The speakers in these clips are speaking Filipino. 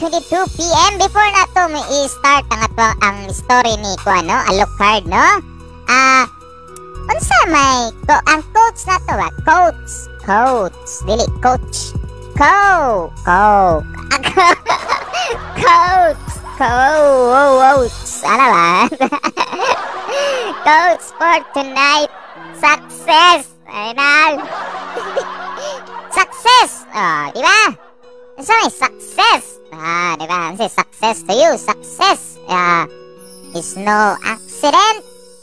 9:22 PM. Before na to i-start ang story ni ko Alucard, no? Unsa may ang quotes na to, quotes dili coach. Quotes ano ba? Quotes for tonight. Success. Ayun. Success. Di ba? So may success. Di ba? Say success to you. Success is no accident.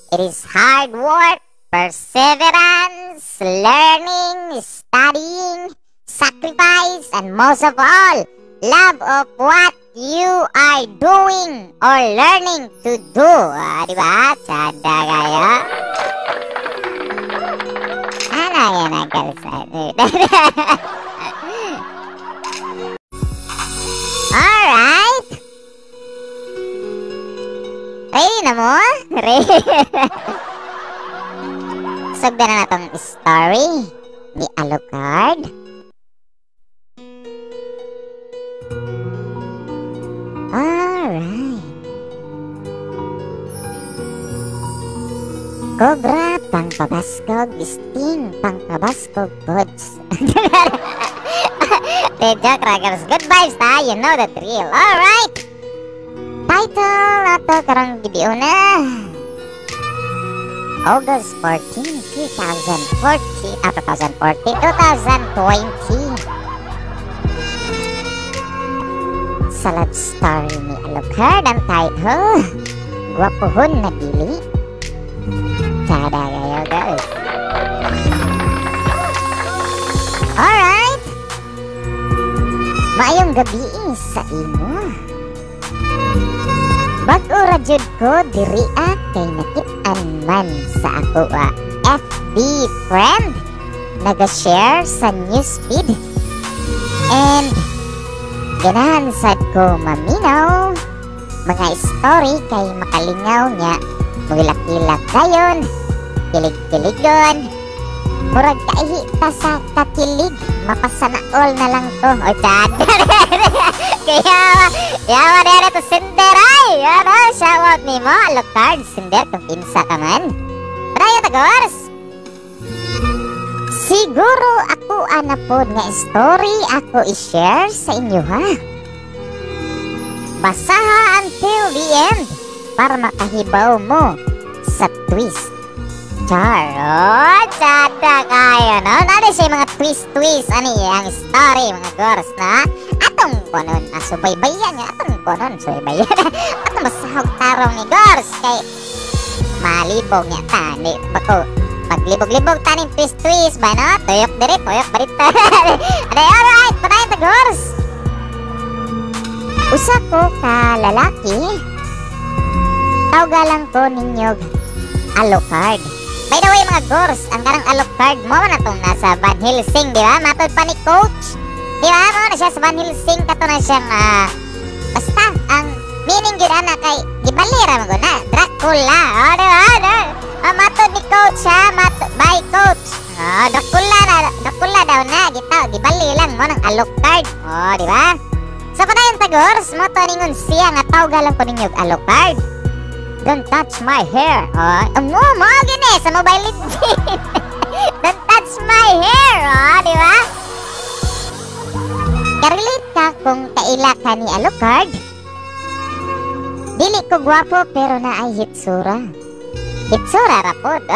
It is hard work, perseverance, learning, studying, sacrifice, and most of all, love of what you are doing or learning to do. Di ba? Tsada kaya. Ano yan ang kalsad? Alright. Ready na mo? Ready. Sugda na natong story ni Alucard. Alright. Cobra pangpabaskog, Sting pangpabaskog pods. The joke raggers, good vibes ta, you know the drill. Alright. Title ato karang video na August 14, 2020. Sa love story ni Alucard ang title, Gwapohon na Dili. Kada kayo guys. Alright. Maayong gabi sa imo. Bag-o ra jud ko diri kay nakit-an man sa ako FB friend naga-share sa newsfeed and ganahan sad ko maminaw mga story kay makalingaw niya magilak-ilak dayon kilig-kiligon murag kaihi ta sa kakilig mapasanaol na lang to o chad kaya wala to sinderay shout ni mo Alucard sinder kung pinsa ka man Raya Tagors siguro ako anapod nga story ako i-share sa inyo ha basaha until the end para makahibaw mo sa twist charot sada kayo no nada siya mga twist ano yung story mga gors na atong konon subaybayan nga atong konon subaybayan atong basahog tarong ni gors kay malibog niya tani paglibog-libog taning twist ba no tuyok diri tuyok barita alright patayin ta gors usa ko ka lalaki tawgalan ko ninyo Alucard. By the way mga gors, ang karang Alucard mo na itong nasa Van Helsing, di ba? Matod pa ni coach. Di ba? Mo na siya sa Van Helsing, kato na siyang basta, ang meaning yun na kay gibalira mo na, Dracula. O, di ba? Matod ni coach ha, by coach. Dracula daw na, gitaw, gibali lang mo ng Alucard. O, di ba? Sa patayon ta gors, mo to ningon siya nga tawgalan ko ninyo Alucard. Don't touch my hair. Mo gini sa Mobile Legends. Don't touch my hair. Di ba? Karelate ka kung kaila ka ni Alucard. Dili ko gwapo pero na ay hitsura. Hitsura rapod.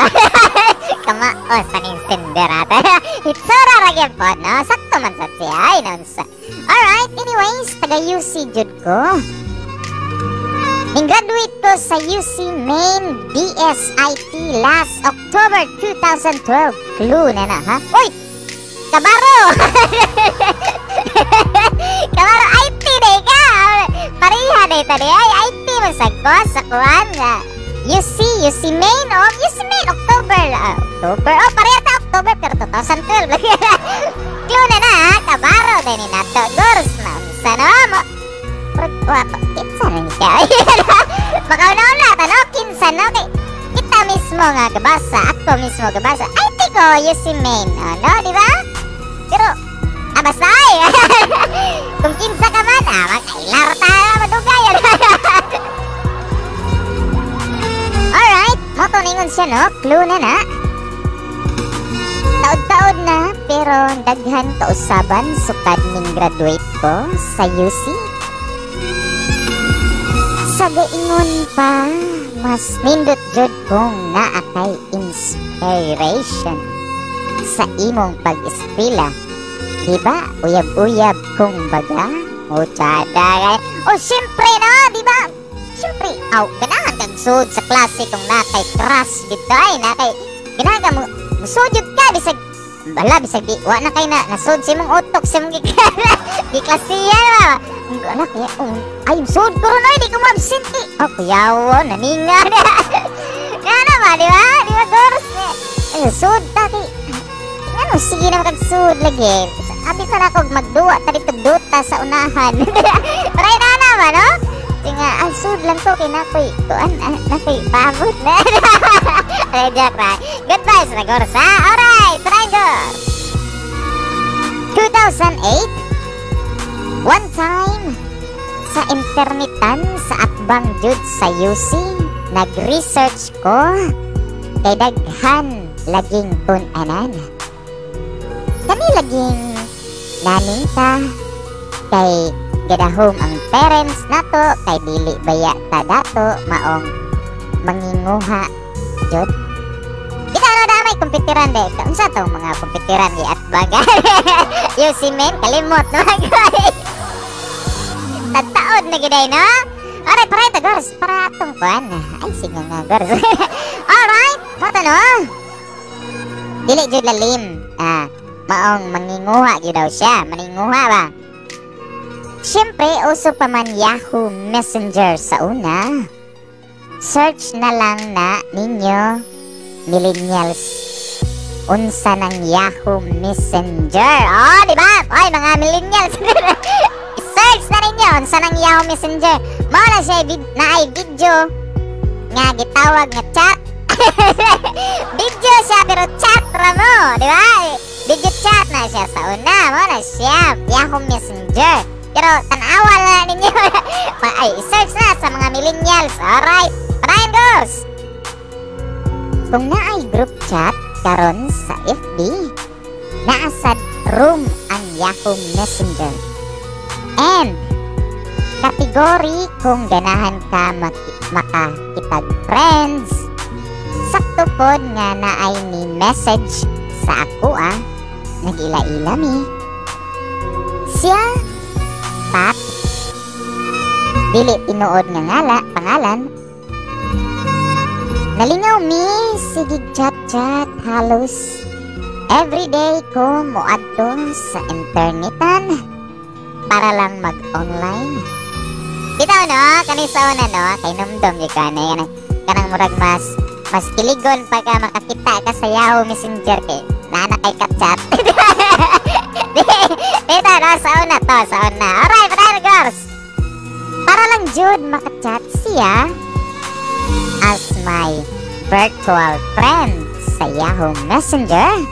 Kamao sa ning sinderata. Hitsura ra gyud po, no? Sakto man sa siya. Ay, nonsa. Alright, anyways, taga UC jud ko. Ning-graduate ko sa UC Main BSIT last October 2012. Clue na ha? Uy! Kabaro! Kabaro IT day ka! Pariha day tadi ay IT mo sa kuwan nga. UC Main October. Pariha ta October pero 2012. Clue na ha? Kabaro day ni nato. Gors na. Sana mo. Kinsa na niya. Makauna-una tano, kinsa na. Kita mismo nga gabasa. Ako mismo gabasa. Ay, tiko, UC Main. No, di ba? Pero, basay. Kung kinsa ka man, magkailaro tayo madugayan. Alright, mo to ningon siya no, clue na na. Taod-taod na, pero daghan kausaban sukad ning graduate ko sa UC. Sa gaingon pa, mas nindot jud kong naa kay inspiration sa imong pag-eskwela. Diba? Uyab-uyab kong baga. O tsada. O syempre na, diba? Syempre, ganahan kang sud sa klase kung nakay crush dito ay nakay ganahan ka mo musudjud ka bisag bala bisag di wa na kay na nasud si mong utok si mong giklasiya anak ya ay sud ko ron di ko mabsent oh kuyawo naninga na ba di ba girls ay sud ta kay ano sige na makagsud lagi abi sa ako magduwa ta dito duta sa unahan try na naman no tinga ay sud lang to kay nakoy tuan nakoy pagod na joke ra goodbye sa girls ha alright try girls 2008 one time sa internetan sa atbang jud sa UC nag-research ko kay daghan laging tun-anan kami laging naning ta kay gadahom ang parents nato kay dili baya ta dato maong manginguha jud kita na damay kompetiran de unsa tong mga kompetiran gi atbang UC men kalimot no tataod na giday no alright para girls para atong kuan ay sige nga girls alright mata no dili jud lalim maong manginguha gyud daw siya maninguha ba syempre uso pa man Yahoo Messenger sa una search na lang na ninyo millennials unsa ng Yahoo Messenger oh di ba oy mga millennials search na ninyo unsa ng Yahoo Messenger mao na siya na ay video nga gitawag nga chat video siya pero chat ra mo di ba video chat na siya sa una mao na siya Yahoo Messenger pero tanawa na ninyo ay search na sa mga millennials alright Ryan girls kung naay group chat karon sa FB naa sad room ang Yahoo Messenger and kategory kung ganahan ka makakitag friends sakto pod nga naay ni message sa ako nagila-ila mi siya Pat dili tinuod nga pangalan nalingaw mi sige chat halos everyday ko moadto sa internetan para lang mag-online bitaw no kani sa una no kay numdum gyud ka na kanang murag mas kiligon pagka makakita ka sa Yahoo Messenger kay nana kay ka-chat bitaw no sa una alright girls para lang jud maka-chat siya as my virtual friend sa Yahoo Messenger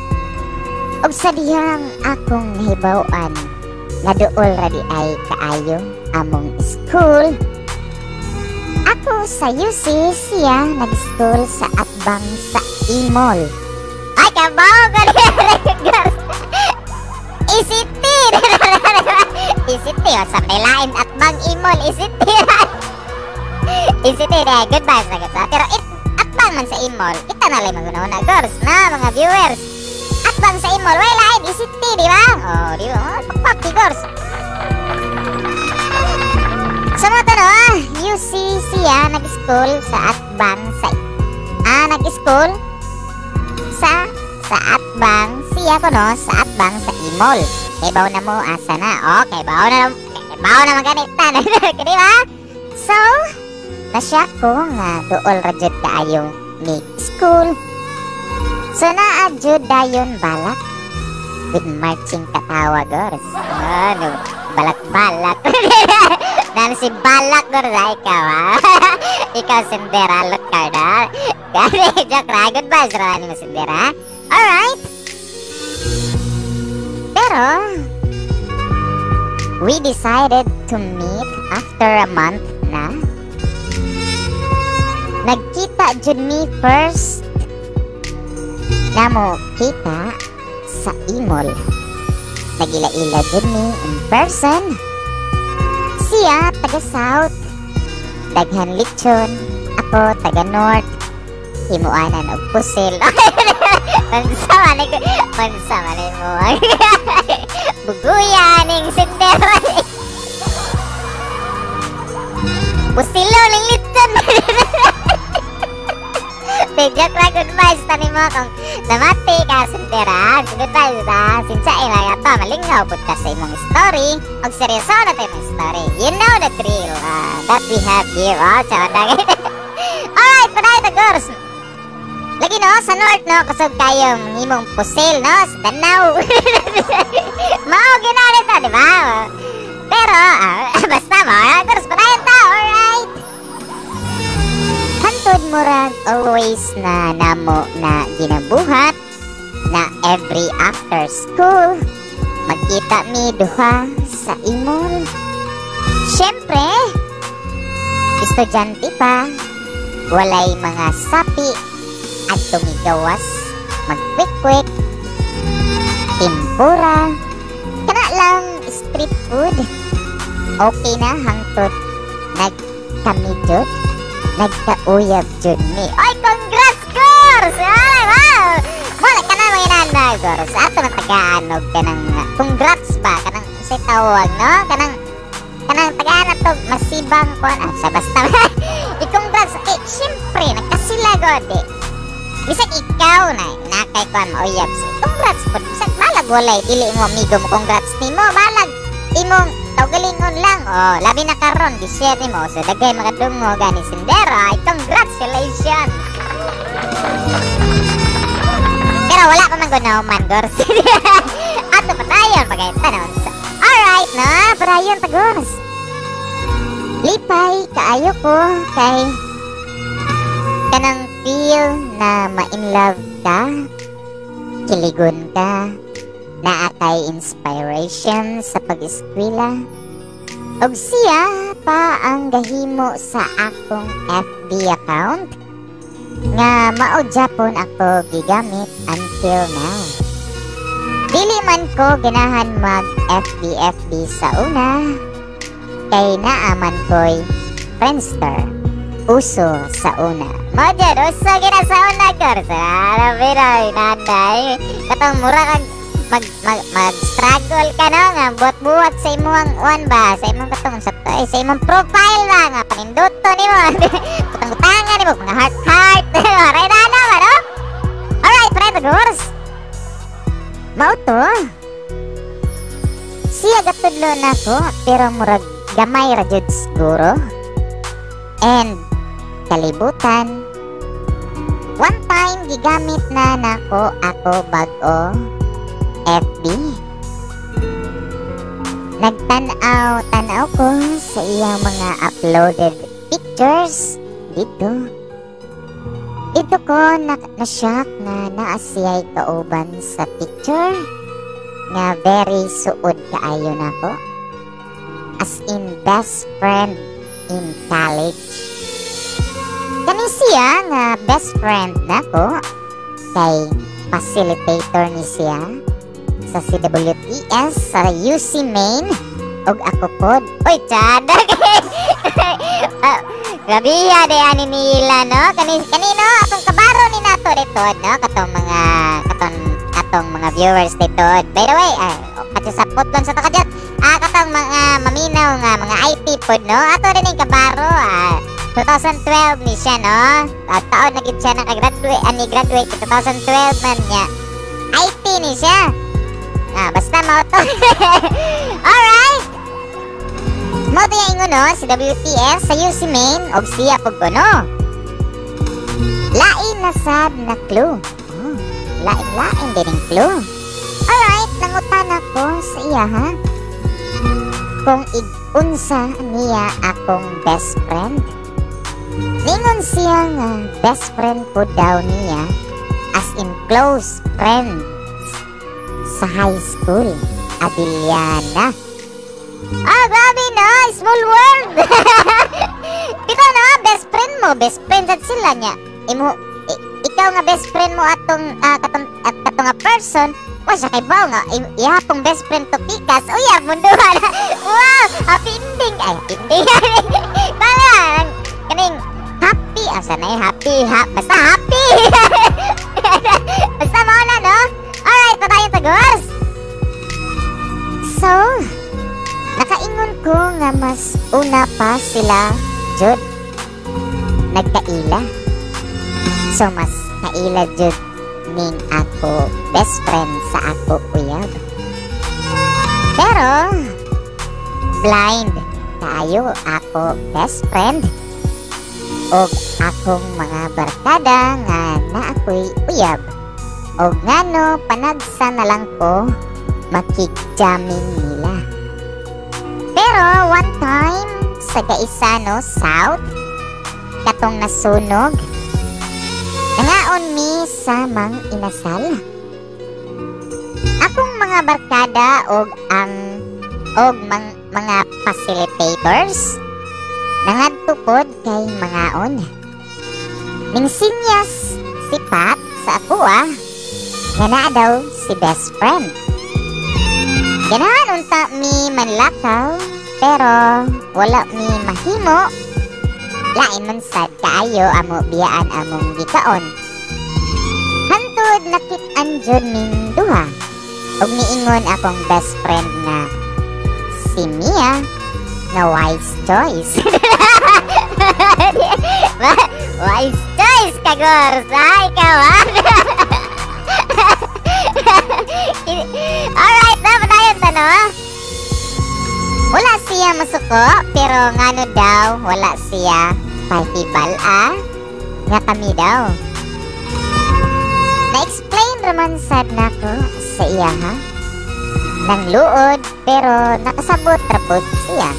ug sa dihang akong nahibaw-an nga duol ra di ay kaayo among school ako sa UC siya nag-school sa atbang sa Imol ay kabaw girls ICT ICT o sa pelain atbang Imol ICT ICT na goodbye sa gata pero atbang man sa Imol kita na lang magunahon na girls na mga viewers atbang sa Imol way lain ICT di ba oh di ba pakpak girls sa mga no UC siya nag-school sa atbang sa nag-school sa atbang siya ko no sa atbang sa Imol kay baw na mo asa na okay baw na maganita di ba so nasya ko nga duol ra jud kaayo ni school so naa jud dayon balak with marching katawa girls ano balak dan si balak girls ay ikaw ikaw sendera look ka na joke ra goodbye sa ni sendera alright pero we decided to meet after a month na. Nagkita jud mi first namo kita sa imol. Nagila-ila jud mi in person. Siya taga South, daghan lechon. Ako taga North, himuanan og pusil. Pansa man mo. Buguya ning sindero. Pusilo ning lechon. Joke lang, goodbye sa mo kung namati ka sindera. Goodbye sa sinsa ila yato malingaw pud ka sa imong story og seryoso na tayo imong story. You know the drill that we have here. Alright, padayon na girls. Lagi no, sa North no, kusog kayong imong pusil no, sa Danau. Mao ginanit na, di ba? Pero, basta mo, girls, padayon ta, alright? Hantod mo rag always na namo na ginabuhat na every after school magkita mi duha sa imol. Syempre, estudyante pa, walay mga sapi at tumigawas, magkwik-kwik, tempura, kana lang street food. Okay na hangtod nagkamidot, nagkauyab jud mi. Oy, congrats, girls! Ay, wow! Wala ka na mga inanay, girls. Ato na tagaan og kanang congrats ba? Kanang isa tawag, no? Kanang tagaan na to masibang kon. Sa basta. I-congrats. Siyempre, nagkasilagod eh. Bisag ikaw na nakay kon mauyab. Congrats po. Bisag malag walay. Dili mo amigo mo congrats ni mo. Malag imong tawgalingon lang. Oh, labi na karon di-share mo. So dagay makadungo gani sindero. Ay, congratulations. Pero wala pa man gunahuman, girls. Ato pa tayo pagkaitanong. Alright na, padayon ta, girls. Lipay, kaayo ko kay kanang feel na ma-inlove ka, kiligon ka, naa kay inspiration sa pag-eskwela. Og siya pa ang gahimo sa akong FB account nga mao Japon ako gigamit until now. Dili man ko ganahan mag FB sa una kay naaman ko'y Friendster uso sa una. Modyan, uso gina sa una, girls. Pero, nanay, katong mura kag mag-struggle ka no, nga buhat-buhat sa imong one ba, sa imong katong sa imong profile ba, nga paninduto ni mo, kutang-kutangan ni mo, mga heart-heart, maray na ba, no? Alright, friend, girls. Mao to. Siya gatudlo na ko, pero murag gamay ra jud siguro. And kalibutan, one time gigamit na nako ako bag-o FB. Nagtanaw ko sa iyang mga uploaded pictures dito. Dito ko na-shock na naasiyay kauban sa picture nga very suod kaayo nako. As in best friend in college. Kani siya nga best friend nako kay facilitator ni siya sa CWTS sa UC Main og ako pod. Oy, tsadag. Grabiha de ani nila no. Kanino akong kabaro ni nato dito no katong mga viewers dito. By the way, kadto sa putlon sa to kadto. Katong mga maminaw nga mga IT pod no. Ato din yung kabaro 2012 ni siya no. Taon na gid siya graduate 2012 man niya. IT ni siya. Basta mao to. Alright. Mao to yung no, si WTS sa UC Main og siya pag no. Lain na sad na clue. Lain din ang clue. Alright, nangutan ako sa iya ha. Kung unsa niya akong best friend. Ningon siya nga best friend po daw niya as in close friends sa high school, Adiliana. Ah, grabe no, small world. Ikaw na, best friend mo, best friend sad sila niya. Ikaw nga best friend mo atong katong nga person, wa siya kay Bao nga ihapong best friend to pikas. Uya, munduhan. Wow, happy ending. Ay, ending. Kaya, kaning happy, asa na yung happy, basta happy. Basta mo na, no? Alright, patayin tagos. So, nakaingon ko nga mas una pa sila, Jud, nagkaila. So, mas kaila, Jud, ning ako best friend sa ako uyab. Pero, blind tayo ako best friend. Og akong mga barkada nga na ako'y uyab. Og ngano, panagsa na lang ko makikjamin nila. Pero one time sa Gaisano South, katong nasunog, nangaon mi sa mang inasal. Akong mga barkada og mga facilitators nangadtupod kay mangaon. Ning sinyas si Pat sa ako nga naa daw si best friend. Ganahan unta mi manlakaw pero wala mi mahimo. Lain man sad kaayo amo biyaan among gikaon. Hantod nakit-an jud ning duha. Ug niingon akong best friend na si Mia na wise choice. Wise choice kagors. Ay, kawan. Alright, na patayon ta no. Wala siya masuko, pero ngano daw wala siya festival nga kami daw. Na-explain raman sad nako sa iya ha. Nang luod, pero nakasabot rapod siya.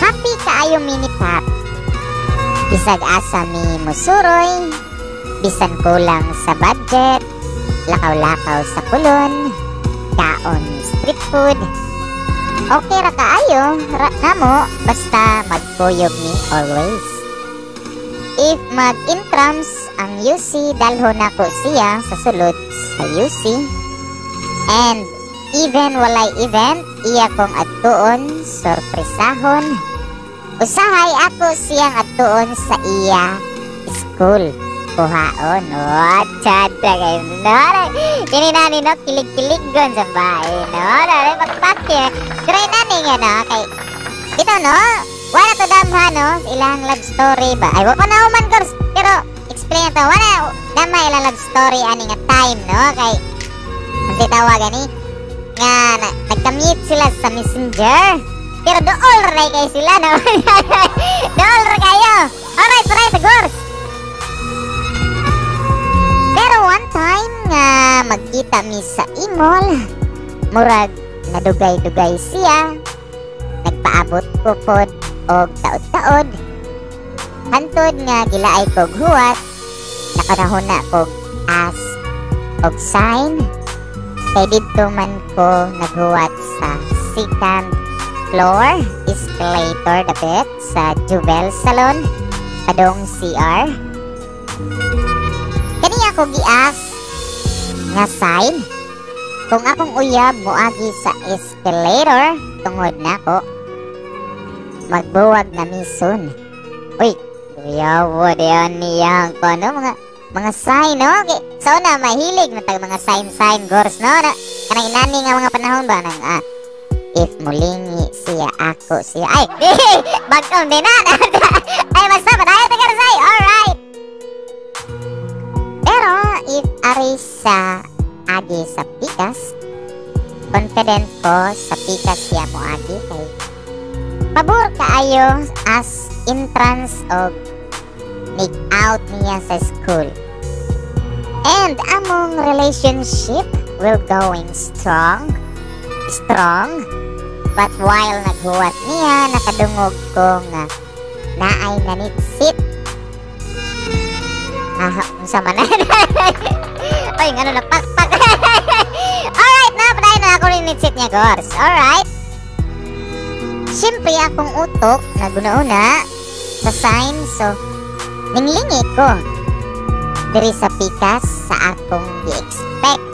Happy kaayo mini Pat. Bisag asa mi musuroy, bisan kulang sa budget, lakaw-lakaw sa kulon, kaon street food. Okay ra kaayo, namo basta magkuyog mi always. If mag-intrams ang UC, dalhon ako siya sa sulod sa UC. And even walay event, iya kong adtuon, sorpresahon. Usahay ako siyang adtuon sa iya school. Kuhaon, chad kayo. Kini nani no, kilig-kiligon sa bahay, no? Pagpakya. Try nani nga no, kay ito no, wala to damha no, ilang love story ba? Ay, wala na human course, pero explain to, wala damha ilang love story ani nga time no, kay ang titawagan ni nga nagka-meet sila sa Messenger. Pero dool ray kayo sila no. Dool ray kayo. Alright, try sa course. Pero one time nga magkita mi sa imol, murag nadugay-dugay siya. Nagpaabot ko pod og taod-taod. Hantod nga gilaay kog huwat, nakanahon na kog as og sign. Kay dito man ko naghuwat sa second floor escalator dapit sa Juvel Salon padong CR. Kani ako gias nga sign kung akong uyab moagi sa escalator tungod nako magbuwag na mison. Uy, uyawo diyan niyang kono mga sign no. Okay. So na mahilig na tag mga sign gors no. Kanang inani nga mga panahon ba nang if mulingi siya ako siya. Ay, bagong din na. Ay, basta padayon taga say. Alright. Pero if ari sa agi sa pikas, confident ko sa pikas siya mo agi kay pabor kaayo as entrance og make out niya sa school. And among relationship will going strong. But while naghuwat niya, nakadungog ko nga naay nanitsit. Unsa man na. Oy, ngano na pakpak. Alright na, padayon na ako rin nitsit niya, gors. Alright. Siyempre akong utok na guna-una sa sign, so ninglingi ko diri sa pikas sa akong i-expect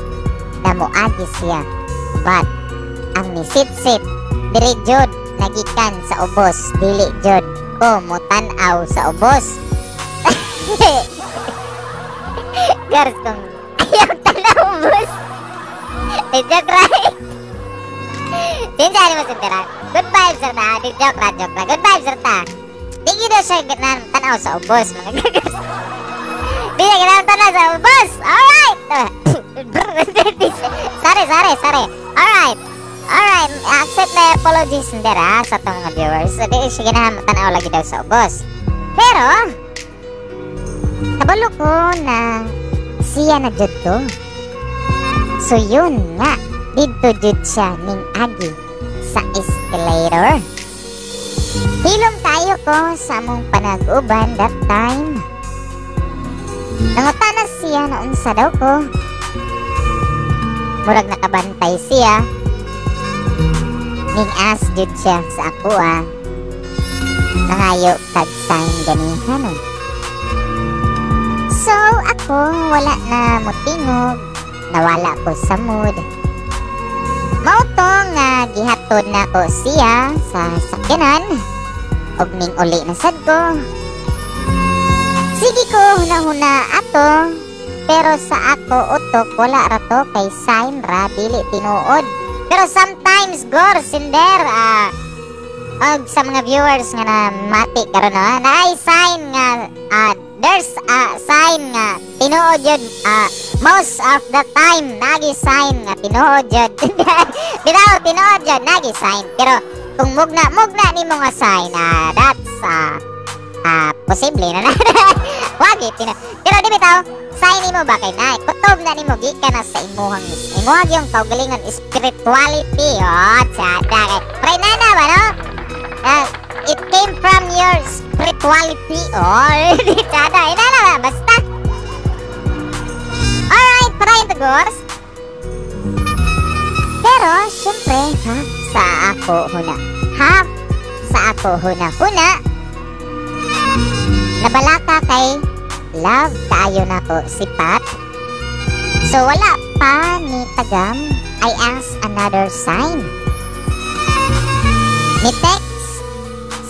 na moagi siya. But ang nisip-sip diri jud nagikan sa ubos, dili jud ko mutan-aw sa ubos. Girls, kung ayaw tanaw ubos, joke right? Sinsari mo sindiran. Good vibes rata, di joke ra. Good vibes rata. Di gino siya tanaw sa ubos, mga girls. Di na ginaw tanaw sa ubos. Alright! Sorry. Alright, accept na apologies nila sa itong mga viewers. So, di siya ginaham lagi daw sa ubos. Pero, kabalo ko na siya na jud to. So, yun nga, dito jud siya ning agi sa escalator. Hilom tayo ko sa among panag-uban that time. Nangutana siya na unsa daw ko. Murag nakabantay siya. Ning as jud siya sa ako nangayo kag sign ganihan. So ako wala na motingog, nawala ko sa mood. Mao to nga gihatod na ko siya sa sakyanan ug ning uli na sad ko. Sige ko huna-huna ato, pero sa ako utok wala ra to kay sign ra dili tinuod. Pero sometimes sinder og sa mga viewers nga na mati karon na ay sign nga there's a sign nga tinuod yun. Most of the time nagi sign nga tinuod yun. Bitaw tinuod yun nagi sign, pero kung mugna nimo nga sign that's posible na wagi pero di bitaw sign nimo ba kay na kutob na nimo gikan na sa imuhang yung kaugalingon spirituality. Tsada kay pray na ba no? It came from your spirituality. Tsada inana ba basta. Alright, try to gors. Pero syempre sa ako huna nabalaka kay love tayo na ko si Pat. So wala pa ni tagam, I ask another sign. Ni text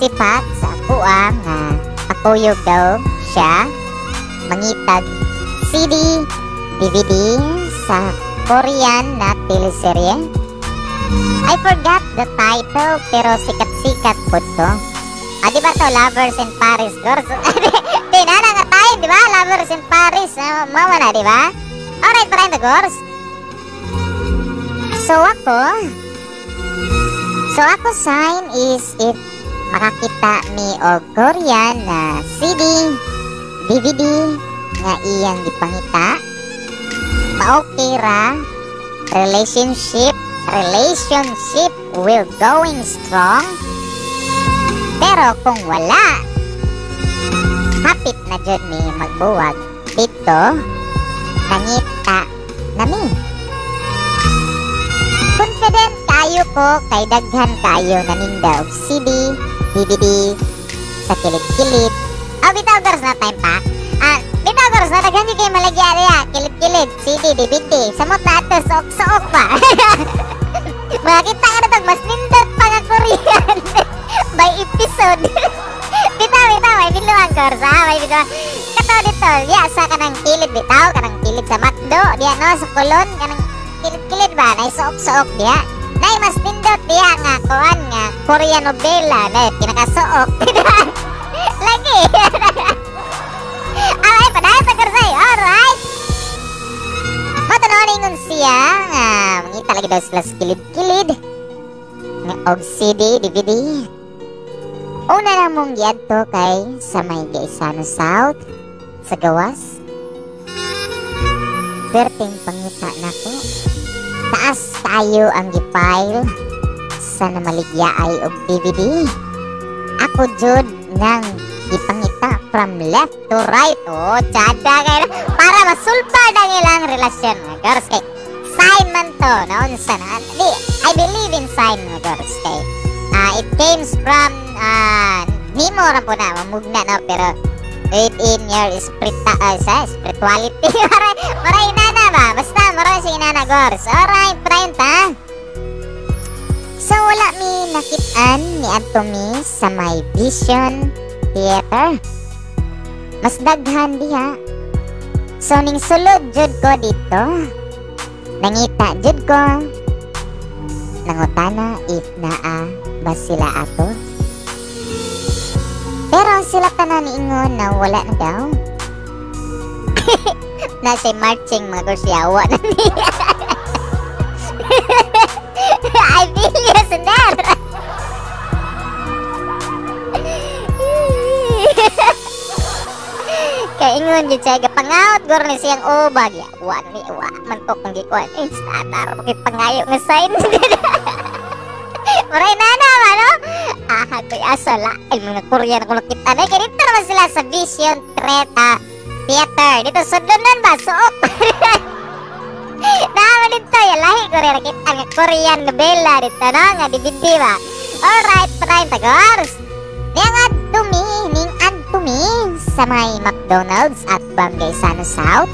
si Pat sa ako nga pakuyog daw siya mangitag CD, DVD sa Korean na teleserye. I forgot the title pero sikat-sikat po to. Di ba to? Lovers in Paris, girls? Di na nga tayo, di ba? Lovers in Paris. Mama na, di ba? Alright, friend, girls. So ako sign is if makakita mi og Korean na CD, DVD nga iyang gipangita, ma-okay ra, relationship will going strong. Pero kung wala, hapit na dyan mi magbuwag dito, nangita nami. Confident kayo ko kay daghan kayo naninda og CD, DVD sa kilid-kilid. Bitaw girls na time pa. Bitaw girls na daghan di kayo malagyan kilid-kilid, CD, DVD. Samot na ito, sook-sook pa. Makakita ka na ito, mas nindot pa nga Korean. By episode. Bitaw, may binuang girls may binuang. Kato dito, sa kanang kilid bitaw, kanang kilid sa McDo, diya no, sa kulon, kanang kilid-kilid ba, na sook-sook diya. Nay mas nindot diya nga kuan nga Korean novela na pinakasuok. Lagi. Alright, padayon ta girls. Alright. Matanoningon siya nga mangita lagi daw sila sa kilid-kilid nga og CD, DVD. Una na mong giadto kay sa may Gaisano South sa gawas. Perting pangita na ko. Taas tayo ang gipile sa namaligyaay og DVD. Ako jud nang gipangita from left to right. Tsada kayo para masulbad ang ilang relasyon mga girls. Kay sign man to naunsa na. I believe in sign mga girls. Kay it came from nimo ra po na mamugna no, pero within your spirituality. Maray inana ba? Basta maray si inana Gors. Alright, prayon ta. So wala mi nakitaan ni Anthony sa may Vision Theater. Mas daghan diha. So ning sulod jud ko dito. Nangita jud ko. Nangutana if naa ba sila ato. Pero sila tanan ingon na wala na daw. Nasa marching mga kursiyawa na niya. I feel you, Sundar. Kaya ingon yun siya, pangaot gor ni siyang ubag. Wa man to kung gikuan. Statar, pakipangayo nga sign. Maray na naman, no? Ko'y asala. Ay, mga Korean kung nakita na. Kaya dito naman sila sa Vision Theater. Dito, sudlonon ba? Suot. Naman dito, yung lahi Korean. Nakita nga Korean novela dito, no? Nga DVD ba? Alright, prime tagors. Ning adtumi sa may McDonald's at Barangay Sano South.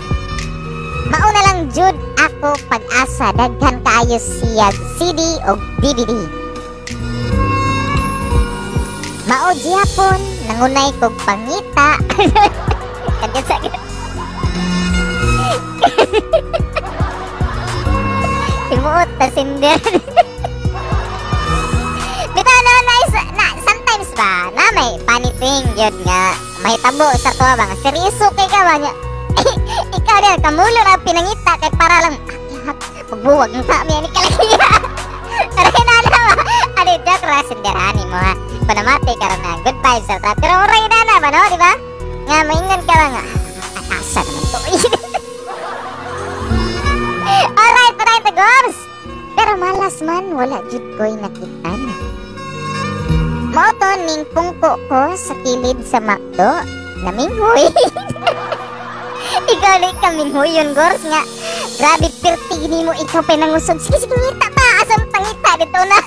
Mauna lang jud ako pag-asa daghan kaayo siya CD o DVD. Mao gyapon nangunay kog pangita. Kagat. Imuot ta sinder. Bitaw na sometimes ba na may paniting yun nga mahitabo sa to bang seryoso kay ka ba niya. Ikaw din kamulo na pinangita kay para lang pagbuwag ng kami ni kalakiya. Aray na ba? Ano joke ra sinderani mo ha. Panamati ka rin na good vibes sa ta. Pero aray na ba no, di ba? Nga maingan ka lang nga. Asa naman to. Alright, tagors. Pero malas man wala jud ko'y nakitan. Moto ning pungko ko sa kilid sa McDo. Naminghoy. Ikaw na ikaminghoy yun, Gors, nga. Grabe, pertig ni mo ikaw pinangusog. Sige, ngita pa. Asa mo pangita dito na.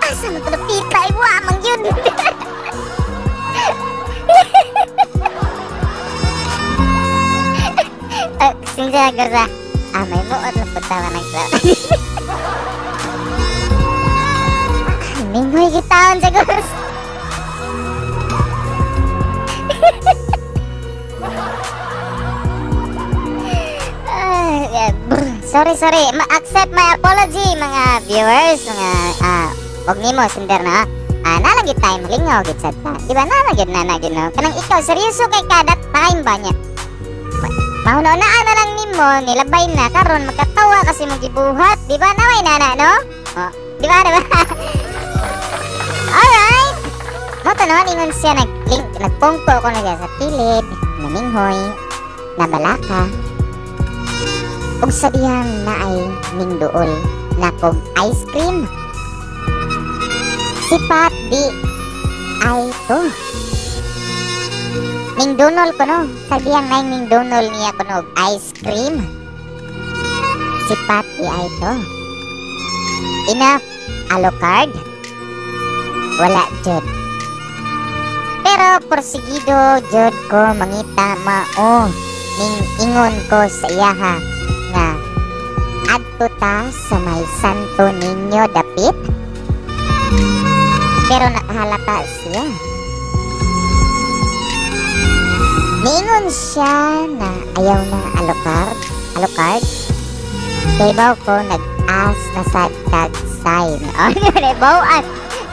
Asa mo ito napita. Ay, wamang yun. Sinsya, Gors, may muot na pagtawa ng club. Minghoy kitawan sa Gors. Sorry. Accept my apology mga viewers, mga wag nimo sinder na. Nalagit tayo malingaw gid sad ta. Di ba nalagit na no. Kanang ikaw seryoso kay kada time ba niya. Mauna-una na lang nimo nilabay na karon magkatawa kasi mo gibuhat. Di ba naway nana no? Oh, di ba? Alright. Mo tanon ingon siya nagpungko ko na sa kilid, naminghoy, nabalaka. Ug sa diyang naay ning duol na kog ice cream. Sipat di ay to. Ning donol ko no. Sa diyang naay ning donol niya ko no ice cream. Sipat di ay to. Enough Alucard. Wala jud. Pero porsigido jud ko mangita mao ning ingon ko sa iyaha nga adto ta sa may Santo Niño dapit. Pero nakahalata siya. Niingon siya na ayaw na Alucard. Kay baw ko nag-as na sad tag sign.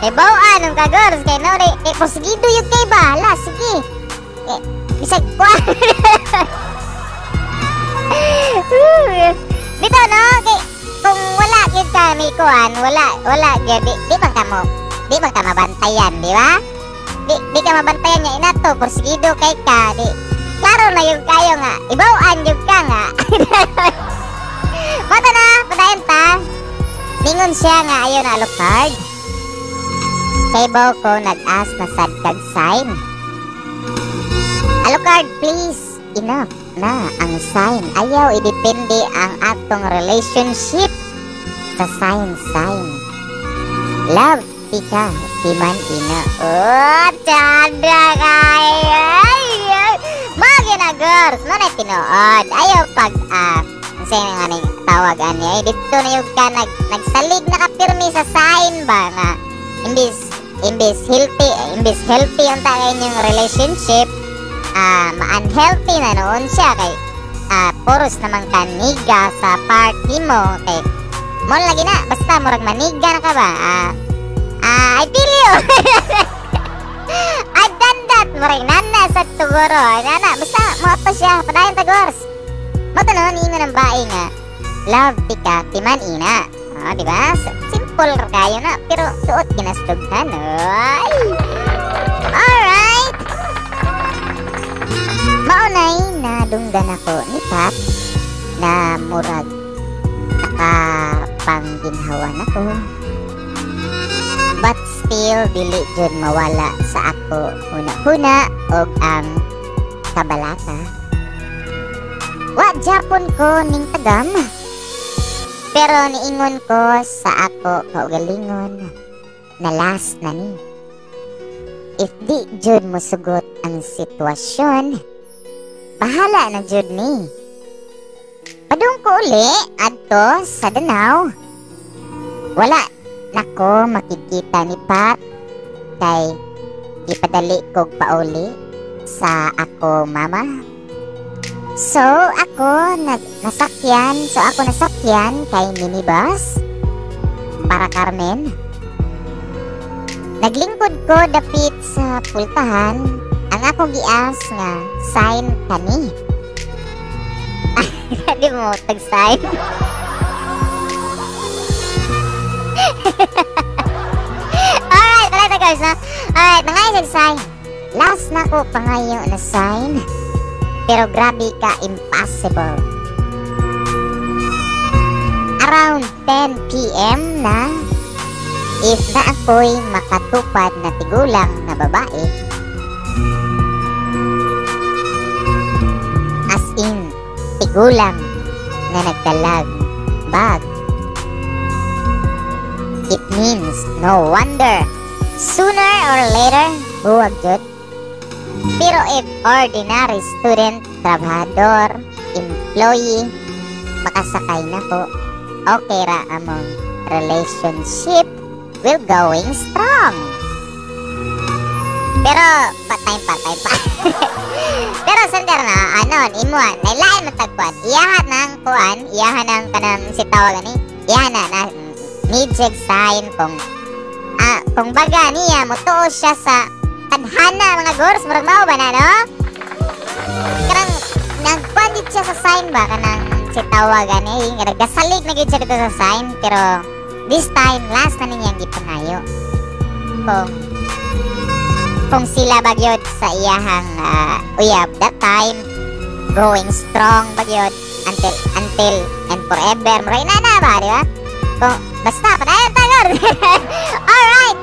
Naibawaan ng kagors kay no porsigido yung kay bahala. Sige. Bisag kwa. Dito no, kay kung wala gid kami kuan, wala gid di man ka mabantayan, di ba? Di ka mabantayan niya inato porsigido kay ka, di. Klaro na yung kayo nga, ibawaan yung ka nga. Mata na, patayin ta. Ningon siya nga ayo na Alucard. Kay baw ko nag-as na sad kag sign. Alucard, please, enough na ang sign. Ayaw idepende ang atong relationship sa sign. Love tika, timan ina. Oh, tiyada kayo. Mga ginagors, manay tinuod. Ayaw pag, sa'yo nga ning tawagan niya. Dito na yung ka, nagsalig na kapirmi sa sign ba nga. Imbis healthy yung tagay niyong relationship, ma-unhealthy na noon siya kay puros naman kaniga sa party mo kay mo lagi na basta murag maniga na ka ba I feel you. I've done that murag nana sa tuguro nana basta mo to siya padayon tagors mo to no ningo ng bae nga love tika timan ina diba simple kayo na pero suot ginastugtan ay alright. Maunay na dunggan ako ni Pat na murag nakapangginhawan ako. But still, dili jud mawala sa ako huna-huna og ang kabalaka. Wa Japon ko ning tagam. Pero niingon ko sa ako kaugalingon na last na ni. If di jud mo sugot ang sitwasyon, bahala na jud ni. Padung ko uli adto sa Danau. Wala nako makikita ni Pat kay ipadali kog pauli sa ako mama. So ako nasakyan kay minibus para Carmen. Naglingkod ko dapit sa pultahan ang akong gias nga sign kani. Di mo tag-sign. Alright, talaga guys na. Alright, nangayon nag-sign. Last na ko pangayo na sign. Pero grabe ka, impossible. Around 10 PM na if na ako'y makatupad na tigulang na babae. As in, tigulang na nagdalag bag. It means no wonder sooner or later buwag jud. Pero if ordinary student, trabahador, employee, makasakay na po, okay ra among relationship will going strong. Pero patay pa. Pero sandar na anon imuan nailain matagpuan iyahan ng kuan iyahan ng kanang sitaw gani iyahan na need sign kung baga niya mutuo siya sa tadhana mga gors murag mao ba na no karang nagpandit siya sa sign ba kanang sitaw gani nagdasalig na gid siya dito sa sign pero this time last na niya gipangayo kung sila bagyod sa iyahang uyab that time growing strong bagyod until and forever muray na ba di ba kung basta padayon tagor. Alright,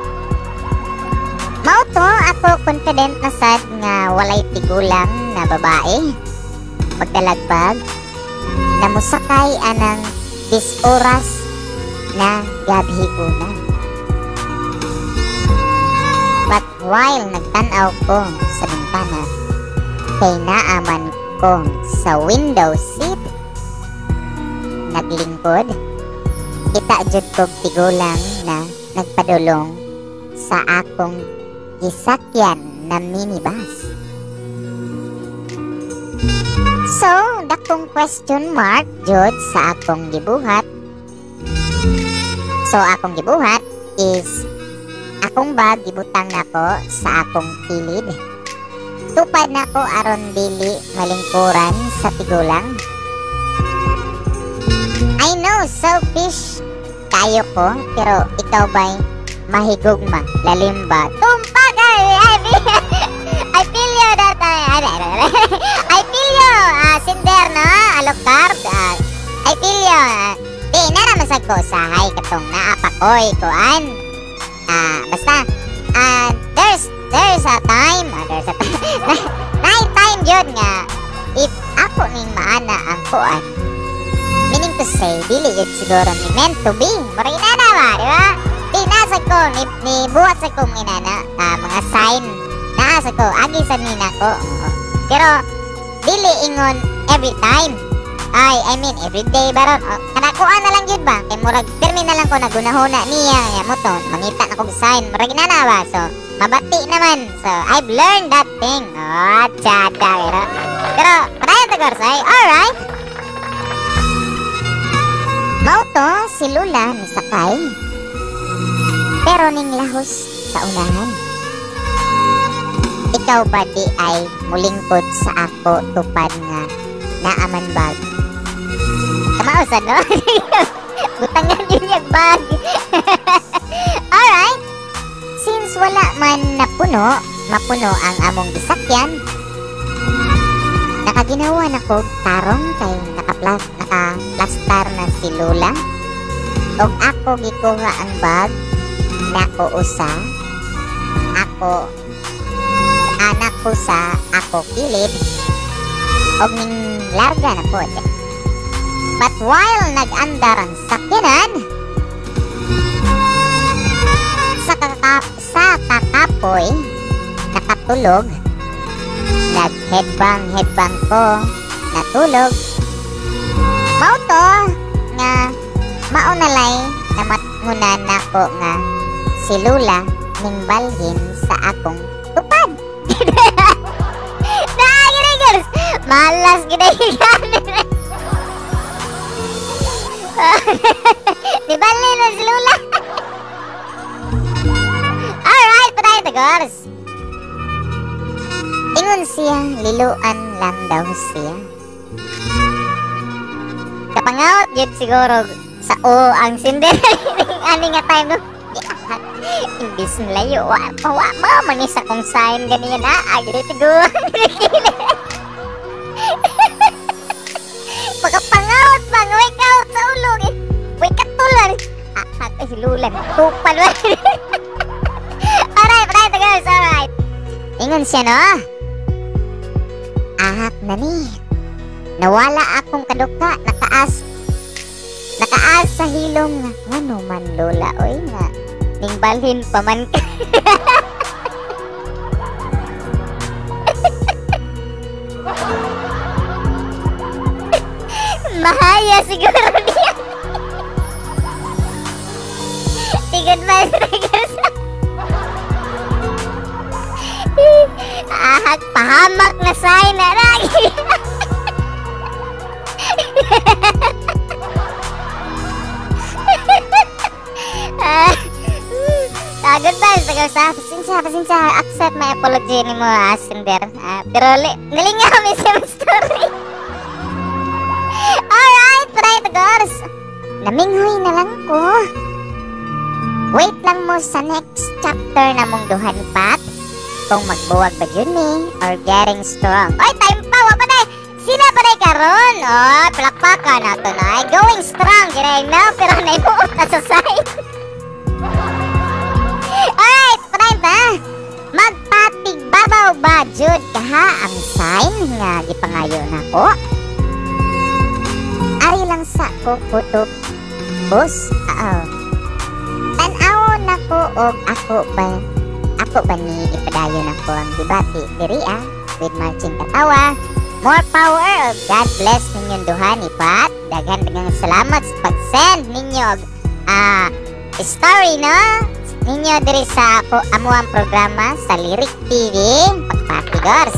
mao to ako confident na sad nga walay tigulang na babae magdalagbag na musakay anang 10 oras na gabi una. But while nagtanaw ko sa bintana, kay naaman ko sa window seat, naglingkod, kita jud kog tigulang na nagpadulong sa akong gisakyan na minibus. So, dakong question mark jud sa akong gibuhat. So, akong gibuhat is akong bag gibutang nako sa akong kilid. Tupad nako aron dili malingkuran sa tigulang. I know selfish kayo ko pero ikaw ba'y mahigugma lalim ba? Tumpag I feel you that I feel you sinder no alokard I feel you di na naman sa ko sahay katong naapakoy kuan basta there's a time night time yun nga if ako ning maana ang kuan meaning to say dili yun siguro ni meant to be maray na ba di ba di nasa sad ko ni buhat sa kong inana mga sign naa sa ko agi sa nina ko. Pero dili ingon every time. I mean every day baron. Kanakuan na lang yun ba? Kay murag permi na lang ko nagunahuna niya mo to. Mangita na kong sign. Murag na ba? So mabati naman. So I've learned that thing. Chata pero parayan to Gorsay. Alright. Mao to si Lula ni sakay. Pero ning lahos sa unahan. Ikaw ba di ay mulingkod sa ako tupad nga naaman bag? Kamausan no? Butangan yun yung bag. Alright. Since wala man mapuno ang among gisakyan, nakaginawa na ko tarong kay nakaplastar na si Lula. Og ako gikuha ang bag na ko usa. Anak ko sa ako kilid. Og ning larga na po. But while nag-andar ang sakyanan, sa kakapoy, nakatulog, nag-headbang ko, natulog. Mao to nga maunalay na matngunan ako nga si Lula ning balhin sa akong tupad. Nakagirigers! Malas ginahigan. Di balhin na si Lula. Alright, patay to girls. Ingon siya, liluan lang daw siya. Kapangawat yun siguro sa ang Cinderella. Ani nga time no? Imbis nalayo, wa manis akong sign ganyan agri tiguan. Pagkapangawat bang, wake out sa ulong eh. Wake up tulan. Hilulan, tupal ba? Alright, patay to girls, alright. Ingon siya no? Ahak na ni. Nawala akong kaduka, nakaas sa hilong nga man Lola, oy nga ning balhin pa man ka. Mahaya siguro niya. Tigod ba triggers? Ahak pahamak na sign na lagi. Goodbye sa pasensya accept my apology ni mo Cinder. Pero galinga kami sa story. Alright, try to girls. Naminghoy na lang ko. Wait lang mo sa next chapter na mong duha ni Pat. Kung magbuwag ba yun or getting strong. Oy, time pa, wapa na. Sila pa na karon. Oh, palakpakan na to na. Going strong, ginay na. Pero naibuot na sa side. Alright, patay ba? Magpatig babaw ba jud kaha ang sign nga gipangayo nako? Ari lang sa ko kutob. Boss, tan-aw nako og ako ba ni ipadayon nako ang debate diri with marching katawa. More power of God bless ninyong duha ni Pat. Daghang salamat sa pag-send ninyo story no? Ninyo diri sa amuang programa sa Lyric TV. Pagpatigors.